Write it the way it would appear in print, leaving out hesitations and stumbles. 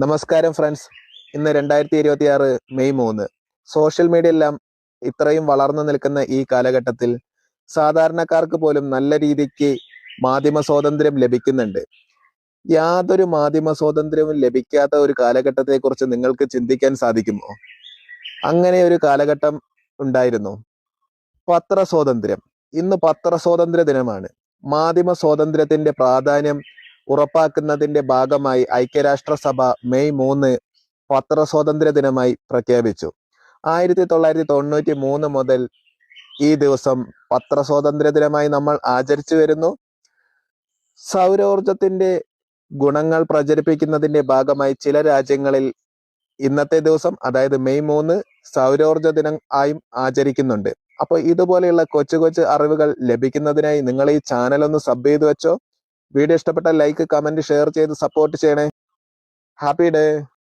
നമസ്കാരം ഫ്രണ്ട്സ്. ഇന്ന് 2026 May 3. Social media എല്ലാം ഇത്രയും വളർന്നു നിൽക്കുന്ന ഈ കാലഘട്ടത്തിൽ സാധാരണക്കാർക്ക് പോലും നല്ല രീതിക്ക് മാധ്യമ സ്വാതന്ത്ര്യം ലഭിക്കുന്നുണ്ട്. യാതൊരു മാധ്യമ സ്വാതന്ത്ര്യവും ലഭിക്കാത്ത ഒരു കാലഘട്ടത്തെക്കുറിച്ച് നിങ്ങൾക്ക് ചിന്തിക്കാൻ സാധിക്കുമോ? അങ്ങനെ ഒരു കാലഘട്ടം ഉണ്ടായിരുന്നു. പത്രസ്വാതന്ത്ര്യം. ഇന്ന് പത്രസ്വാതന്ത്ര്യ ദിനമാണ്. മാധ്യമ സ്വാതന്ത്ര്യത്തിന്റെ പ്രാധാന്യം ഉറപ്പാക്കുന്നതിന്റെ ഭാഗമായി ഐക്യരാഷ്ട്രസഭ മെയ് 3 പത്രസ്വാതന്ത്ര്യ ദിനമായി പ്രഖ്യാപിച്ചു. 1993 മുതൽ ഈ ദിവസം പത്രസ്വാതന്ത്ര്യ ദിനമായി നമ്മൾ ആചരിച്ചു വരുന്നു. സൗരോർജത്തിന്റെ ഗുണങ്ങൾ പ്രചരിപ്പിക്കുന്നതിന്റെ ഭാഗമായി ചില രാജ്യങ്ങളിൽ ഇന്നത്തെ ദിവസം, അതായത് മെയ് 3, സൗരോർജ ദിനം ആയും ആചരിക്കുന്നുണ്ട്. അപ്പോൾ ഇതുപോലെയുള്ള കൊച്ചു കൊച്ചു അറിവുകൾ ലഭിക്കുന്നതിനായി നിങ്ങൾ ഈ ചാനൽ ഒന്ന് സബ് ചെയ്ത് വെച്ചോ. വീഡിയോ ഇഷ്ടപ്പെട്ട ലൈക്ക്, കമന്റ്, ഷെയർ ചെയ്ത് സപ്പോർട്ട് ചെയ്യണേ. Happy day.